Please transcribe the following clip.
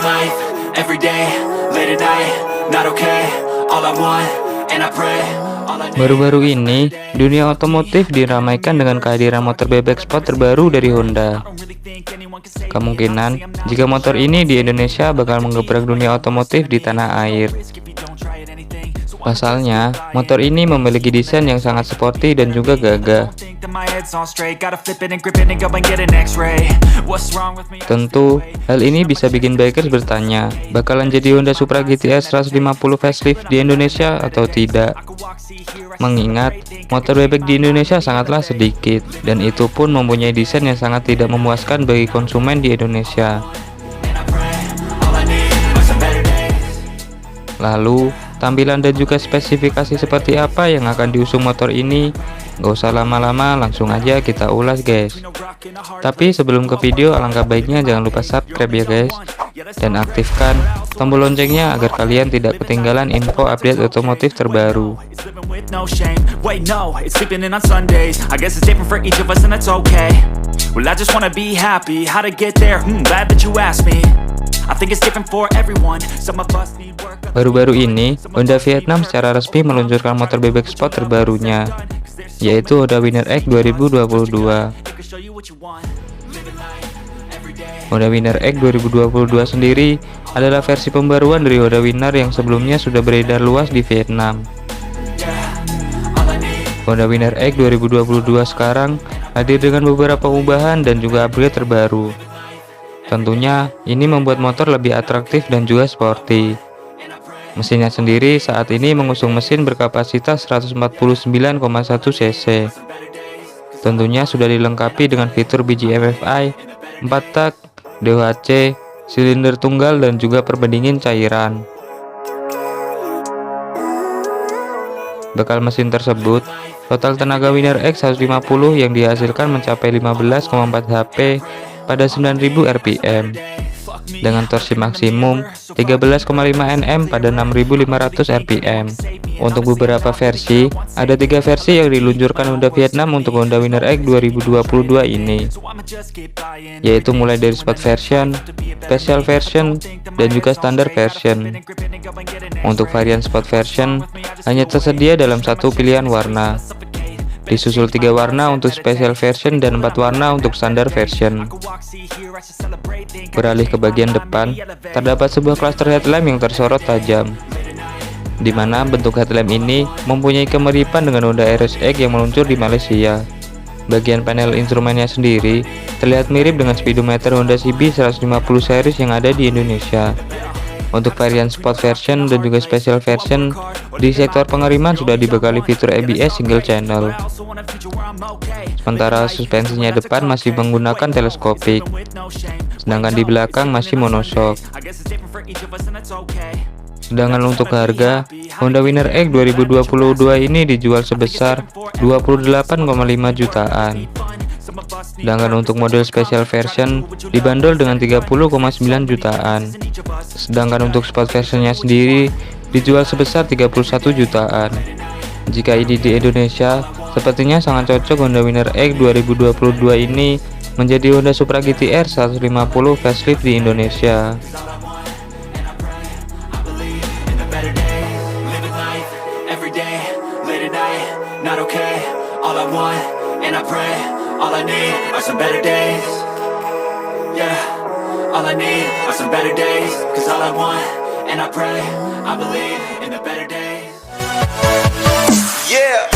life, every day, late at night, not okay. All I want, and I pray. Baru-baru ini, dunia otomotif diramaikan dengan kehadiran motor bebek sport terbaru dari Honda. Kemungkinan, jika motor ini di Indonesia bakal menggebrak dunia otomotif di tanah air. Pasalnya, motor ini memiliki desain yang sangat sporty dan juga gagah. Tentu, hal ini bisa bikin bikers bertanya, bakalan jadi Honda Supra GTR 150 facelift di Indonesia atau tidak? Mengingat, motor bebek di Indonesia sangatlah sedikit, dan itu pun mempunyai desain yang sangat tidak memuaskan bagi konsumen di Indonesia. Lalu, tampilan dan juga spesifikasi seperti apa yang akan diusung motor ini? Gak usah lama-lama, langsung aja kita ulas guys. Tapi sebelum ke video, alangkah baiknya jangan lupa subscribe ya guys, dan aktifkan tombol loncengnya agar kalian tidak ketinggalan info update otomotif terbaru. Baru-baru ini, Honda Vietnam secara resmi meluncurkan motor bebek sport terbarunya, yaitu Honda Winner X 2022. Honda Winner X 2022 sendiri adalah versi pembaruan dari Honda Winner yang sebelumnya sudah beredar luas di Vietnam. Honda Winner X 2022 sekarang hadir dengan beberapa perubahan dan juga upgrade terbaru. Tentunya, ini membuat motor lebih atraktif dan juga sporty. Mesinnya sendiri saat ini mengusung mesin berkapasitas 149,1 cc. Tentunya sudah dilengkapi dengan fitur biji MFI, 4 tak, DOHC, silinder tunggal dan juga perbendingin cairan. Bekal mesin tersebut, total tenaga Winner X 150 yang dihasilkan mencapai 15,4 HP pada 9000 rpm dengan torsi maksimum 13,5 Nm pada 6500 rpm. Untuk beberapa versi, ada 3 versi yang diluncurkan Honda Vietnam untuk Honda Winner X 2022 ini, yaitu mulai dari Sport version, Special version, dan juga Standard version. Untuk varian Sport version hanya tersedia dalam satu pilihan warna, disusul 3 warna untuk special version dan 4 warna untuk standard version. Beralih ke bagian depan, terdapat sebuah cluster headlamp yang tersorot tajam, di mana bentuk headlamp ini mempunyai kemiripan dengan Honda RSX yang meluncur di Malaysia. Bagian panel instrumennya sendiri terlihat mirip dengan speedometer Honda CB 150 series yang ada di Indonesia. Untuk varian Sport version dan juga Special version, di sektor pengiriman sudah dibekali fitur ABS single channel. Sementara suspensinya depan masih menggunakan teleskopik, sedangkan di belakang masih monoshock. Sedangkan untuk harga, Honda Winner X 2022 ini dijual sebesar 28,5 jutaan. Sedangkan untuk model special version dibanderol dengan 30,9 jutaan. Sedangkan untuk sport versionnya sendiri dijual sebesar 31 jutaan. Jika ini di Indonesia, sepertinya sangat cocok Honda Winner X 2022 ini menjadi Honda Supra GTR 150 facelift di Indonesia. All I need are some better days. Yeah, all I need are some better days. Cause all I want, and I pray, I believe in the better days. Yeah.